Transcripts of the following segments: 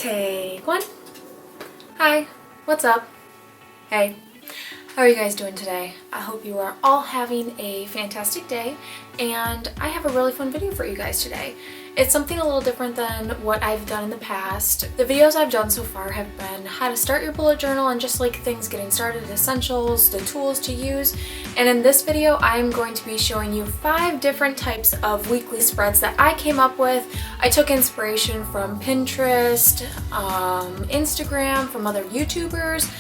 Take one. Hi, what's up? Hey, how are you guys doing today? I hope you are all having a fantastic day, and I have a really fun video for you guys today. It's something a little different than what I've done in the past. The videos I've done so far have been how to start your bullet journal and just like things getting started, essentials, the tools to use. And in this video, I'm going to be showing you 5 different types of weekly spreads that I came up with. I took inspiration from Pinterest, Instagram, from other YouTubers,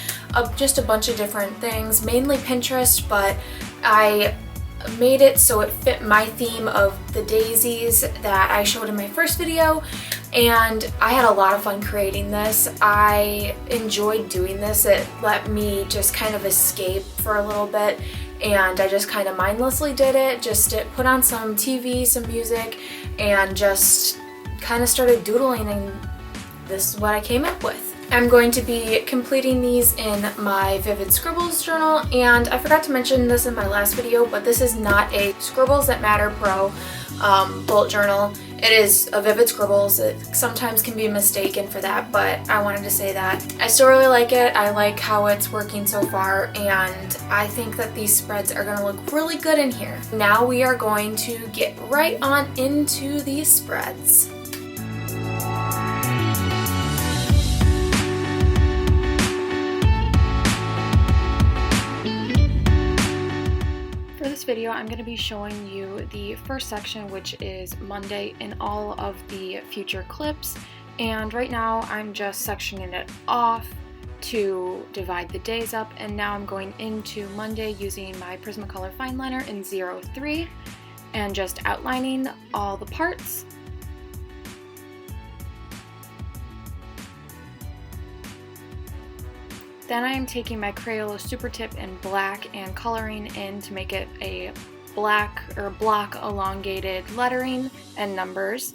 just a bunch of different things, mainly Pinterest, but I made it so it fit my theme of the daisies that I showed in my first video, and I had a lot of fun creating this. I enjoyed doing this. It let me just kind of escape for a little bit, and I just kind of mindlessly did it, just put on some TV, some music, and just kind of started doodling, and this is what I came up with. I'm going to be completing these in my Vivid Scribbles journal, and I forgot to mention this in my last video, but this is not a Scribbles That Matter Pro bullet journal. It is a Vivid Scribbles. It sometimes can be mistaken for that, but I wanted to say that. I still really like it. I like how it's working so far, and I think that these spreads are going to look really good in here. Now we are going to get right on into these spreads. For this video, I'm going to be showing you the first section, which is Monday and all of the future clips. And right now I'm just sectioning it off to divide the days up, and now I'm going into Monday using my Prismacolor Fineliner in 03 and just outlining all the parts. Then I am taking my Crayola Super Tip in black and coloring in to make it a black or block elongated lettering and numbers.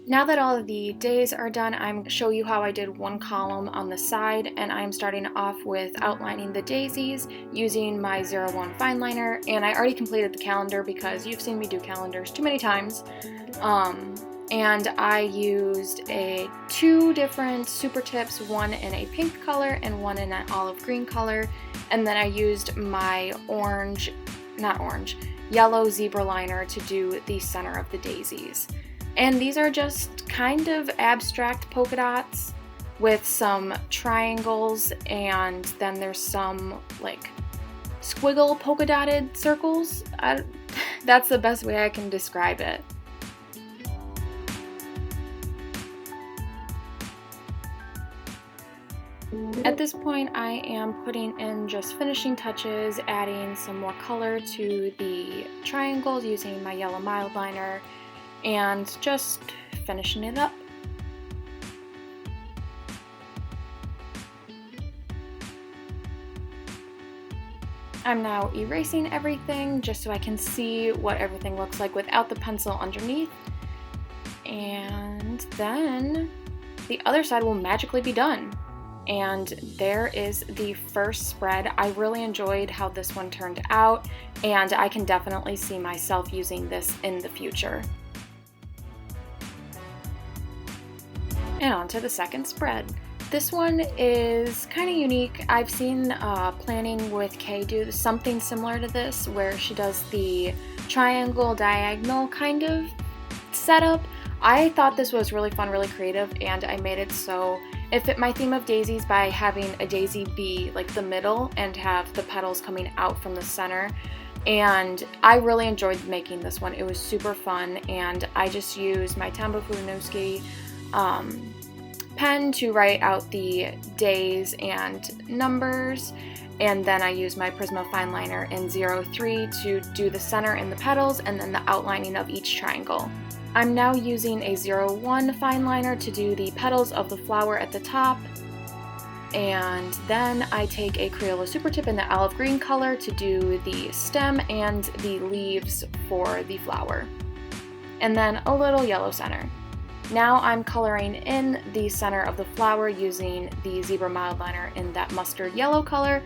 Now that all of the days are done, I'm going to show you how I did one column on the side, and I'm starting off with outlining the daisies using my 01 Fineliner, and I already completed the calendar because you've seen me do calendars too many times. And I used 2 different super tips, one in a pink color and one in an olive green color, and then I used my yellow zebra liner to do the center of the daisies. And these are just kind of abstract polka dots with some triangles, and then there's some like squiggle polka dotted circles. That's the best way I can describe it. At this point, I am putting in just finishing touches, adding some more color to the triangles using my yellow mild liner, and just finishing it up. I'm now erasing everything just so I can see what everything looks like without the pencil underneath, and then the other side will magically be done. And there is the first spread. I really enjoyed how this one turned out, and I can definitely see myself using this in the future. And on to the second spread. This one is kind of unique. I've seen Planning with Kay do something similar to this, where she does the triangle diagonal kind of setup. I thought this was really fun, really creative, and I made it so it fit my theme of daisies by having a daisy be like the middle and have the petals coming out from the center. And I really enjoyed making this one. It was super fun, and I just used my Tombow Fudinowski pen to write out the days and numbers, and then I used my Prisma Fineliner in 03 to do the center and the petals, and then the outlining of each triangle. I'm now using a 01 Fineliner to do the petals of the flower at the top, and then I take a Crayola Super Tip in the olive green color to do the stem and the leaves for the flower, and then a little yellow center. Now I'm coloring in the center of the flower using the Zebra Mild Liner in that mustard yellow color.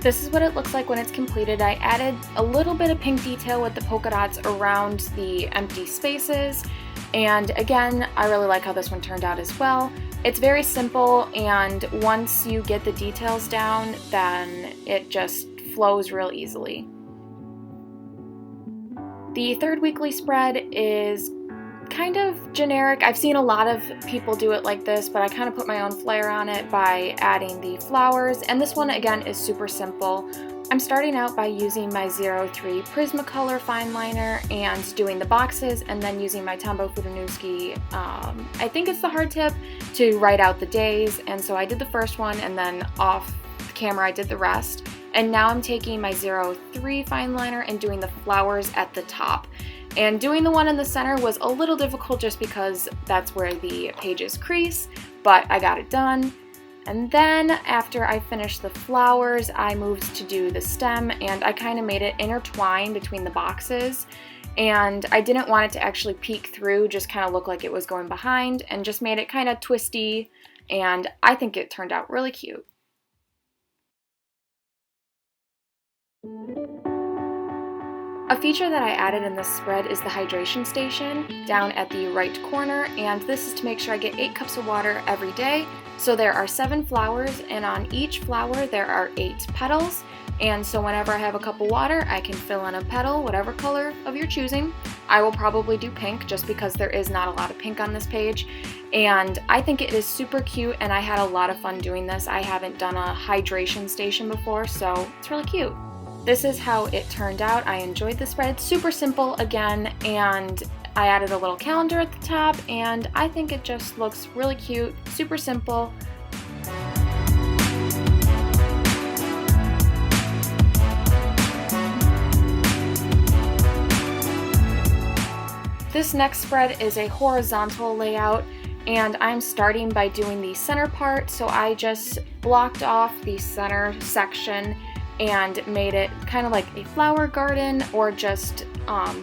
This is what it looks like when it's completed. I added a little bit of pink detail with the polka dots around the empty spaces. And again, I really like how this one turned out as well. It's very simple, and once you get the details down, then it just flows real easily. The third weekly spread is kind of generic. I've seen a lot of people do it like this, but I kind of put my own flair on it by adding the flowers, and this one again is super simple. I'm starting out by using my 03 Prismacolor fine liner and doing the boxes, and then using my Tombow Fudonouski, I think it's the hard tip, to write out the days. And so I did the first one, and then off the camera I did the rest. And now I'm taking my 03 fine liner and doing the flowers at the top. And doing the one in the center was a little difficult just because that's where the pages crease, but I got it done. And then after I finished the flowers, I moved to do the stem, and I kind of made it intertwine between the boxes. And I didn't want it to actually peek through, just kind of look like it was going behind, and just made it kind of twisty, and I think it turned out really cute. A feature that I added in this spread is the hydration station down at the right corner, and this is to make sure I get 8 cups of water every day. So there are 7 flowers, and on each flower there are 8 petals, and so whenever I have a cup of water, I can fill in a petal, whatever color of your choosing. I will probably do pink just because there is not a lot of pink on this page, and I think it is super cute, and I had a lot of fun doing this. I haven't done a hydration station before, so it's really cute. This is how it turned out. I enjoyed the spread. It's super simple again, and I added a little calendar at the top, and I think it just looks really cute, super simple. This next spread is a horizontal layout, and I'm starting by doing the center part, so I just blocked off the center section and made it kind of like a flower garden, or just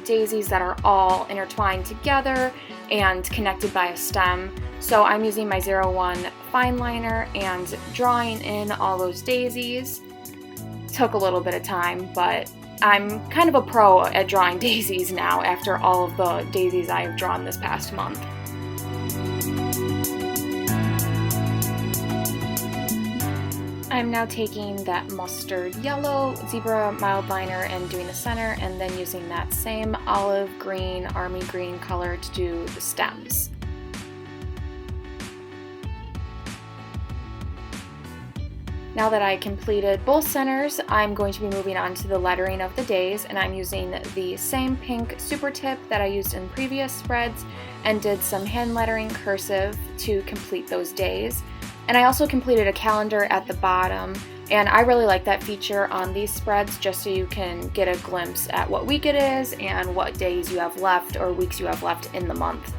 daisies that are all intertwined together and connected by a stem. So I'm using my 01 fine liner and drawing in all those daisies. Took a little bit of time, but I'm kind of a pro at drawing daisies now after all of the daisies I've drawn this past month. I'm now taking that mustard yellow zebra mild liner and doing the center, and then using that same olive green, army green color to do the stems. Now that I completed both centers, I'm going to be moving on to the lettering of the days, and I'm using the same pink super tip that I used in previous spreads, and did some hand lettering cursive to complete those days. And I also completed a calendar at the bottom, and I really like that feature on these spreads, just so you can get a glimpse at what week it is and what days you have left or weeks you have left in the month.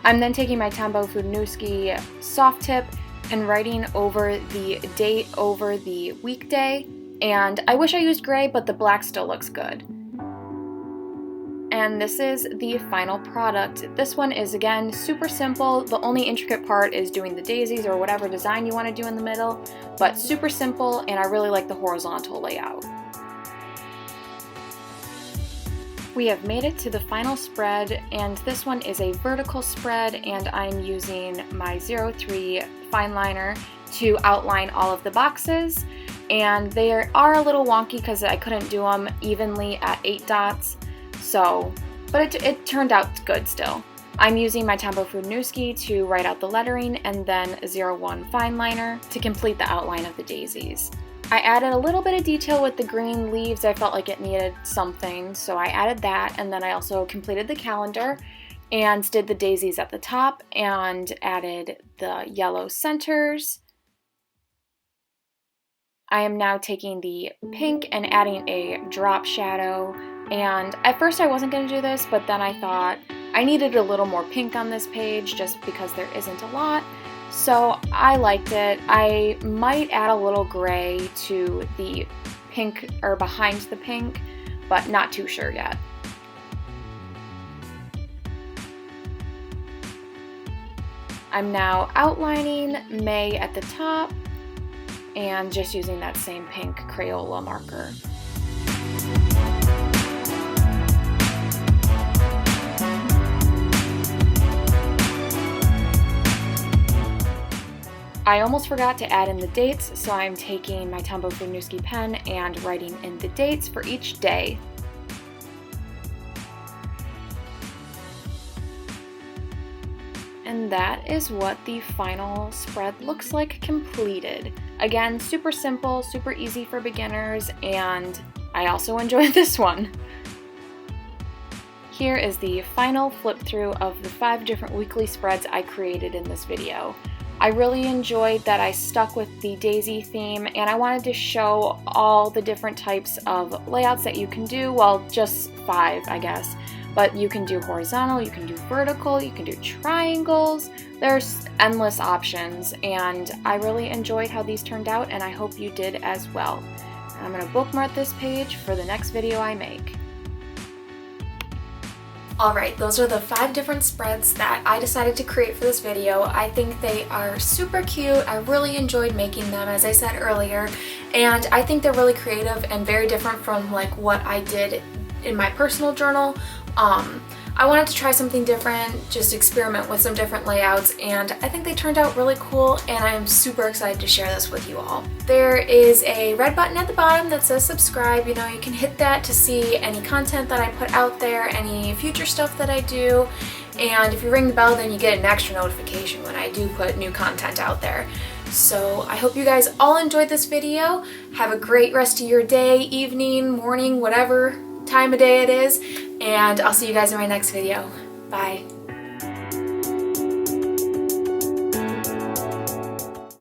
I'm then taking my Tombow Fudonouski soft tip and writing over the date over the weekday, and I wish I used gray, but the black still looks good. And this is the final product. This one is, again, super simple. The only intricate part is doing the daisies or whatever design you want to do in the middle, but super simple, and I really like the horizontal layout. We have made it to the final spread, and this one is a vertical spread, and I'm using my 03 fine liner to outline all of the boxes, and they are a little wonky because I couldn't do them evenly at 8 dots. But it turned out good still. I'm using my Tombow Fudonouski to write out the lettering, and then 01 fine liner to complete the outline of the daisies. I added a little bit of detail with the green leaves. I felt like it needed something, so I added that, and then I also completed the calendar and did the daisies at the top and added the yellow centers. I am now taking the pink and adding a drop shadow, and at first I wasn't going to do this, but then I thought I needed a little more pink on this page just because there isn't a lot, so I liked it. I might add a little gray to the pink or behind the pink, but not too sure yet. I'm now outlining May at the top, and just using that same pink Crayola marker. I almost forgot to add in the dates, so I'm taking my Tombow Winiarski pen and writing in the dates for each day. And that is what the final spread looks like completed. Again, super simple, super easy for beginners, and I also enjoyed this one. Here is the final flip through of the 5 different weekly spreads I created in this video. I really enjoyed that I stuck with the daisy theme, and I wanted to show all the different types of layouts that you can do. Well, just 5, I guess. But you can do horizontal, you can do vertical, you can do triangles. There's endless options, and I really enjoyed how these turned out, and I hope you did as well. And I'm going to bookmark this page for the next video I make. Alright, those are the 5 different spreads that I decided to create for this video. I think they are super cute. I really enjoyed making them, as I said earlier, and I think they're really creative and very different from like what I did in my personal journal. I wanted to try something different, just experiment with some different layouts, and I think they turned out really cool, and I'm super excited to share this with you all. There is a red button at the bottom that says subscribe. You know, you can hit that to see any content that I put out there, any future stuff that I do, and if you ring the bell, then you get an extra notification when I do put new content out there. So I hope you guys all enjoyed this video. Have a great rest of your day, evening, morning, whatever time of day it is, and I'll see you guys in my next video. Bye.